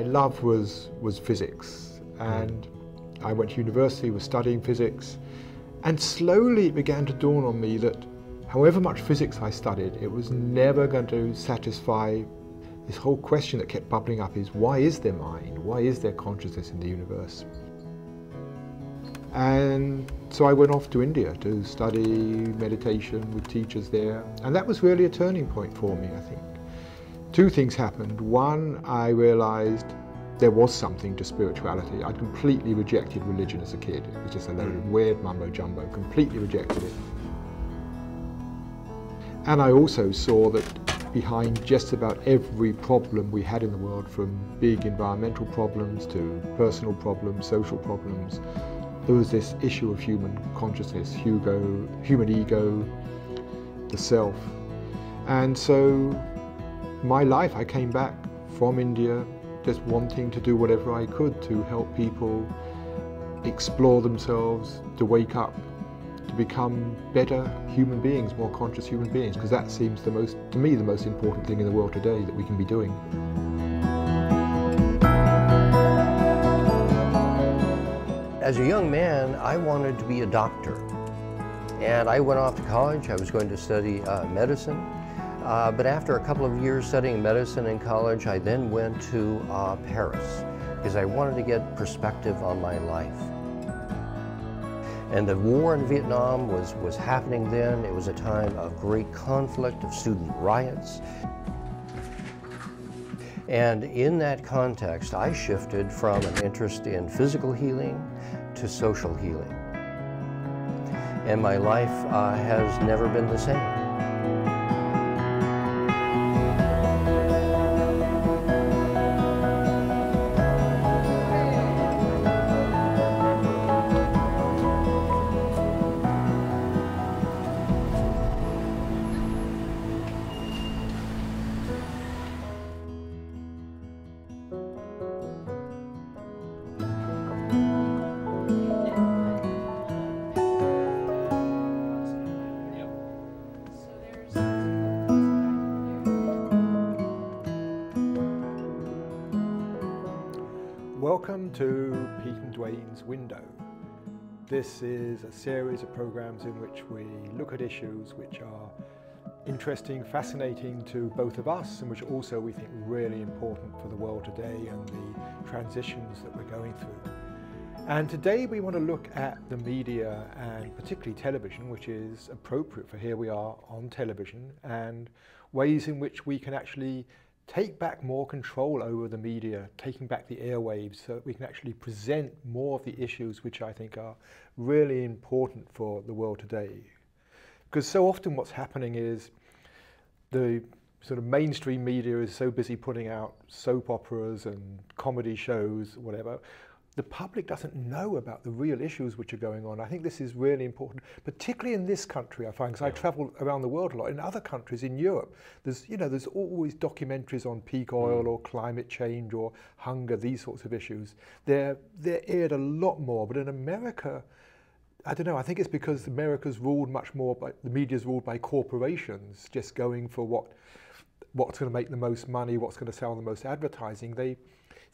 my love was physics, and I went to university, was studying physics, and slowly it began to dawn on me that however much physics I studied, it was never going to satisfy this whole question that kept bubbling up: is why is there mind? Why is there consciousness in the universe? And so I went off to India to study meditation with teachers there, and that was really a turning point for me, I think. Two things happened. One, I realized there was something to spirituality. I'd completely rejected religion as a kid. It was just a load of weird mumbo jumbo, completely rejected it. And I also saw that behind just about every problem we had in the world, from big environmental problems to personal problems, social problems, there was this issue of human consciousness, human ego, the self. And so my life, I came back from India just wanting to do whatever I could to help people explore themselves, to wake up, to become better human beings, more conscious human beings, because that seems to me the most important thing in the world today that we can be doing. As a young man, I wanted to be a doctor, and I went off to college. I was going to study medicine, but after a couple of years studying medicine in college, I then went to Paris because I wanted to get perspective on my life. And the war in Vietnam was happening then. It was a time of great conflict, of student riots. And in that context, I shifted from an interest in physical healing to social healing. And my life has never been the same. Welcome to Pete and Duane's Window. This is a series of programs in which we look at issues which are interesting, fascinating to both of us, and which also we think really important for the world today and the transitions that we're going through. And today we want to look at the media, and particularly television, which is appropriate for here we are on television, and ways in which we can actually take back more control over the media, taking back the airwaves, so that we can actually present more of the issues which I think are really important for the world today. Because so often what's happening is the sort of mainstream media is so busy putting out soap operas and comedy shows, whatever. The public doesn't know about the real issues which are going on. I think this is really important, particularly in this country, I find, because I travel around the world a lot. In other countries, in Europe, there's always documentaries on peak oil or climate change or hunger, these sorts of issues. They're aired a lot more, but in America, I don't know, I think it's because America's ruled much more by, the media's ruled by corporations, just going for what's going to make the most money, what's going to sell the most advertising.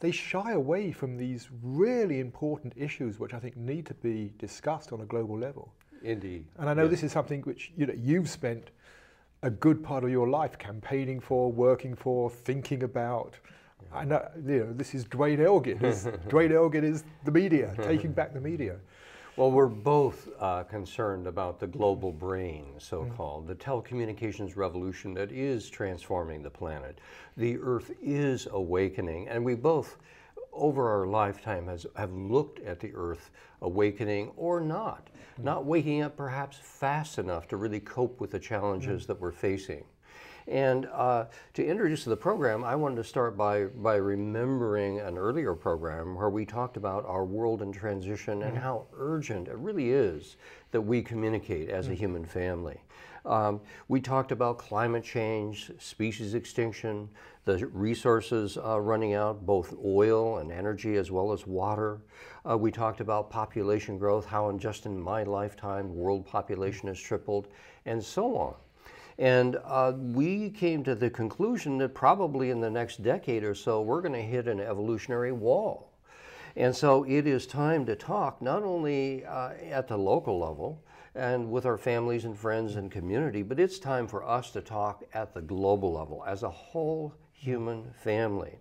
They shy away from these really important issues which I think need to be discussed on a global level. Indeed. And I know this is something which you've spent a good part of your life campaigning for, working for, thinking about. I know, this is Duane Elgin. Duane Elgin is the media, taking back the media. Well, we're both concerned about the global brain, so-called, the telecommunications revolution that is transforming the planet. The Earth is awakening, and we both, over our lifetime, have looked at the Earth awakening or not waking up perhaps fast enough to really cope with the challenges that we're facing. And to introduce the program, I wanted to start by remembering an earlier program where we talked about our world in transition and how urgent it really is that we communicate as a human family. We talked about climate change, species extinction, the resources running out, both oil and energy as well as water. We talked about population growth, how just in my lifetime world population has tripled, and so on. And we came to the conclusion that probably in the next decade or so, we're going to hit an evolutionary wall. And so it is time to talk not only at the local level and with our families and friends and community, but it's time for us to talk at the global level as a whole human family.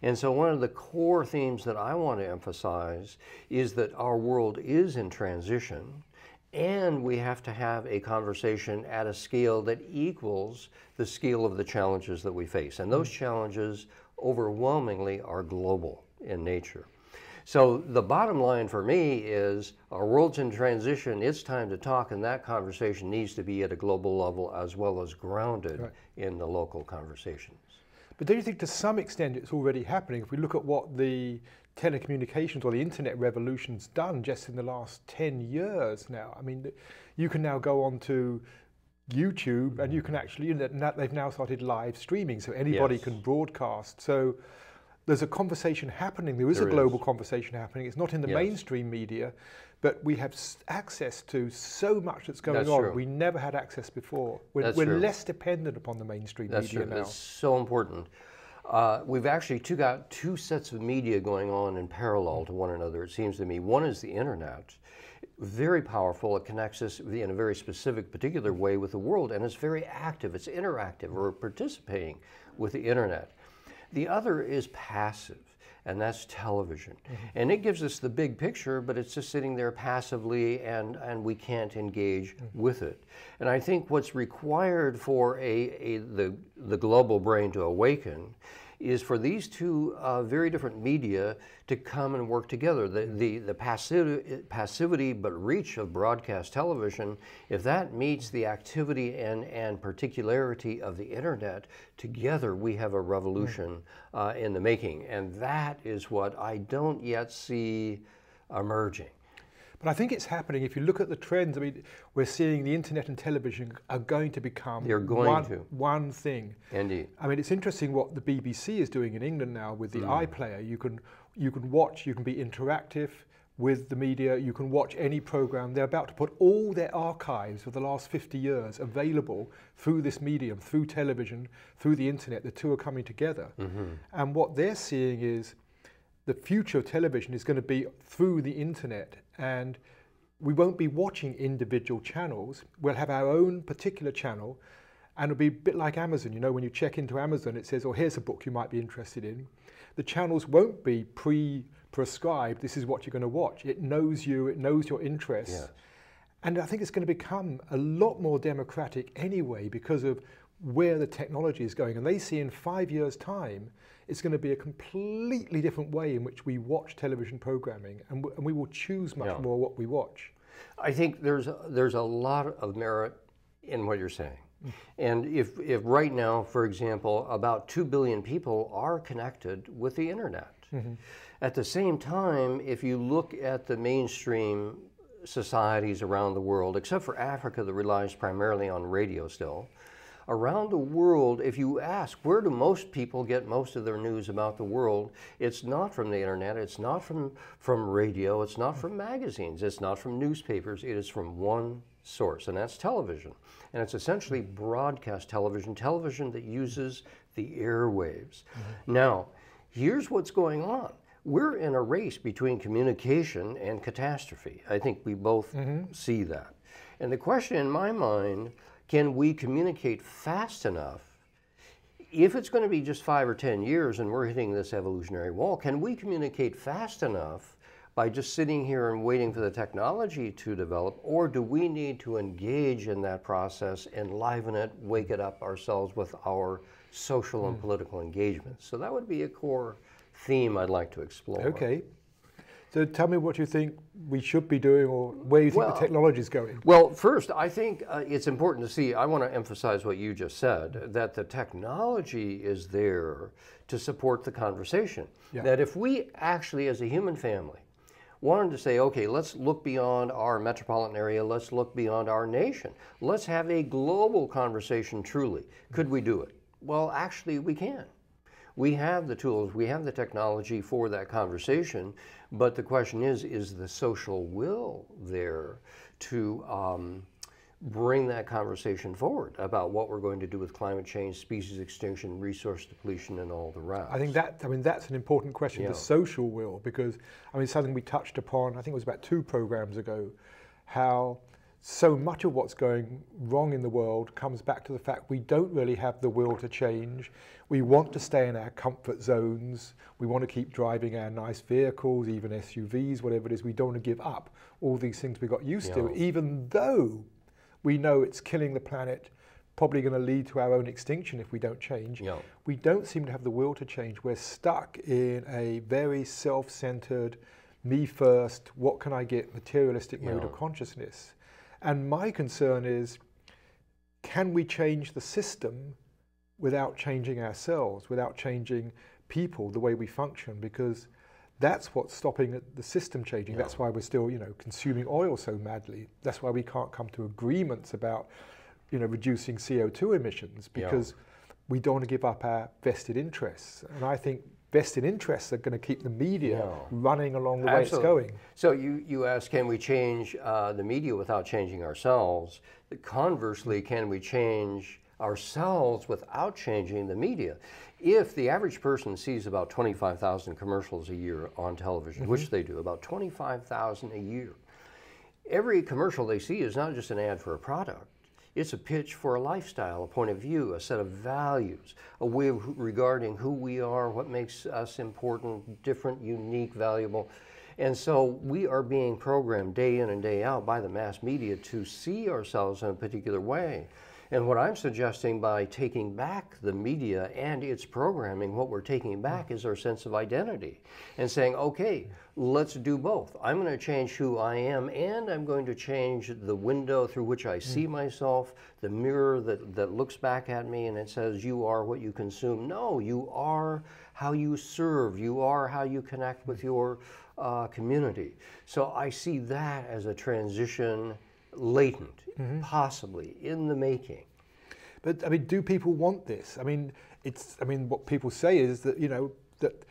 And so one of the core themes that I want to emphasize is that our world is in transition, and we have to have a conversation at a scale that equals the scale of the challenges that we face. And those challenges overwhelmingly are global in nature. So the bottom line for me is our world's in transition, it's time to talk, and that conversation needs to be at a global level as well as grounded in the local conversations. But don't you think to some extent it's already happening? If we look at what the telecommunications or the internet revolution's done just in the last 10 years now, I mean, you can now go on to YouTube and you can actually, they've now started live streaming, so anybody can broadcast. So there's a conversation happening, there is a global conversation happening. It's not in the mainstream media, but we have access to so much that's going on. True. We never had access before. We're less dependent upon the mainstream media now. That's so important. We've actually got two sets of media going on in parallel to one another, it seems to me. One is the internet, very powerful. It connects us in a very specific, particular way with the world, and it's very active, it's interactive. We're participating with the internet. The other is passive, and that's television. And it gives us the big picture, but it's just sitting there passively, and we can't engage with it. And I think what's required for the global brain to awaken is for these two very different media to come and work together. The passivity but reach of broadcast television, if that meets the activity and particularity of the internet, together we have a revolution in the making. And that is what I don't yet see emerging. But I think it's happening. If you look at the trends, I mean, we're seeing the internet and television are going to become one thing. Indeed. I mean, it's interesting what the BBC is doing in England now with the iPlayer. You can watch, you can be interactive with the media, you can watch any program. They're about to put all their archives of the last 50 years available through this medium, through television, through the internet. The two are coming together. And what they're seeing is the future of television is going to be through the internet, and we won't be watching individual channels. We'll have our own particular channel, and it'll be a bit like Amazon. You know, when you check into Amazon, it says, oh, here's a book you might be interested in. The channels won't be pre-prescribed, this is what you're going to watch. It knows you, it knows your interests. Yeah. And I think it's going to become a lot more democratic anyway because of where the technology is going. And they see in 5 years' time, it's going to be a completely different way in which we watch television programming, and we will choose much more what we watch. I think there's a lot of merit in what you're saying. And if right now, for example, about 2 billion people are connected with the internet. At the same time, if you look at the mainstream societies around the world, except for Africa that relies primarily on radio still, around the world, if you ask, where do most people get most of their news about the world? It's not from the internet, it's not from radio, it's not from magazines, it's not from newspapers, it is from one source, and that's television. And it's essentially broadcast television, television that uses the airwaves. Now, here's what's going on. We're in a race between communication and catastrophe. I think we both see that. And the question in my mind, can we communicate fast enough? If it's going to be just 5 or 10 years and we're hitting this evolutionary wall, can we communicate fast enough by just sitting here and waiting for the technology to develop, or do we need to engage in that process, enliven it, wake it up ourselves with our social and political engagement? So that would be a core theme I'd like to explore. Okay. So tell me what you think we should be doing, or where you think the technology is going. Well, first, I think it's important to see, I want to emphasize what you just said, that the technology is there to support the conversation. That if we actually, as a human family, wanted to say, okay, let's look beyond our metropolitan area, let's look beyond our nation, let's have a global conversation truly. Could we do it? Well, actually, we can. We have the tools, we have the technology for that conversation, but the question is the social will there to bring that conversation forward about what we're going to do with climate change, species extinction, resource depletion, and all the rest. I think that's an important question, the social will, because something we touched upon, I think it was about 2 programs ago, how so much of what's going wrong in the world comes back to the fact we don't really have the will to change. We want to stay in our comfort zones. We want to keep driving our nice vehicles, even SUVs, whatever it is. We don't want to give up all these things we got used to, even though we know it's killing the planet, probably going to lead to our own extinction if we don't change. We don't seem to have the will to change. We're stuck in a very self-centered, me first, what can I get, materialistic mode of consciousness. And my concern is, can we change the system without changing ourselves, without changing people, the way we function? Because that's what's stopping the system changing. That's why we're still, consuming oil so madly. That's why we can't come to agreements about, reducing CO2 emissions, because we don't want to give up our vested interests. And I think vested interests are going to keep the media running along the way it's going. So you ask, can we change the media without changing ourselves? Conversely, can we change ourselves without changing the media? If the average person sees about 25,000 commercials a year on television, which they do, about 25,000 a year, every commercial they see is not just an ad for a product. It's a pitch for a lifestyle, a point of view, a set of values, a way of regarding who we are, what makes us important, different, unique, valuable. And so we are being programmed day in and day out by the mass media to see ourselves in a particular way. And what I'm suggesting, by taking back the media and its programming, what we're taking back is our sense of identity, and saying, okay, let's do both. I'm going to change who I am, and I'm going to change the window through which I see myself, the mirror that looks back at me and it says, you are what you consume. No, you are how you serve. You are how you connect with your community. So I see that as a transition, latent, possibly in the making. But do people want this? What people say is that that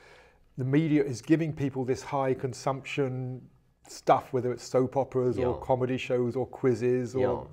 the media is giving people this high consumption stuff, whether it's soap operas or comedy shows or quizzes or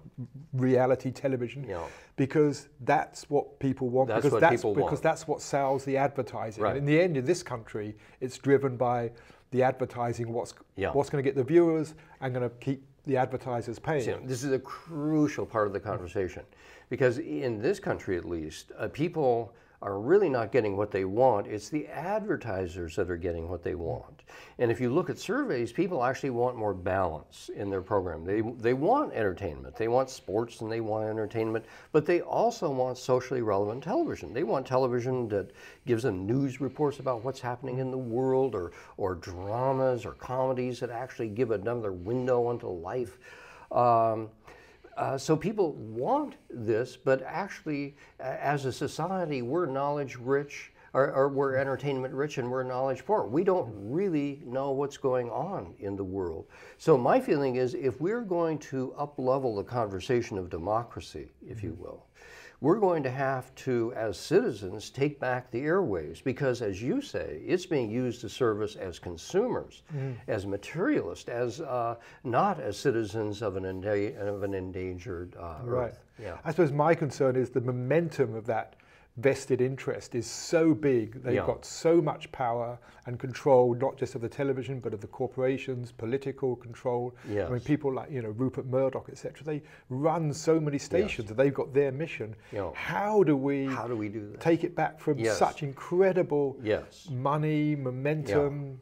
reality television, because that's what people want. Because that's what sells the advertising. Right. And in the end, in this country, it's driven by the advertising. What's going to get the viewers and going to keep the advertisers paying. So, this is a crucial part of the conversation, because in this country at least, people are really not getting what they want. It's the advertisers that are getting what they want. And if you look at surveys, people actually want more balance in their program. They want entertainment, they want sports, and they want entertainment, but they also want socially relevant television. They want television that gives them news reports about what's happening in the world, or dramas or comedies that actually give another window into life. So people want this, but actually, as a society, we're knowledge rich, or we're entertainment rich, and we're knowledge poor. We don't really know what's going on in the world. So my feeling is, if we're going to up-level the conversation of democracy, if you will, we're going to have to, as citizens, take back the airwaves, because, as you say, it's being used to serve us as consumers, as materialists, as not as citizens of an endangered Earth. Yeah. I suppose my concern is the momentum of that vested interest is so big. They've got so much power and control, not just of the television, but of the corporations, political control. Yes. People like Rupert Murdoch, etc. They run so many stations. They've got their mission. How do we do that? Take it back from such incredible money, momentum,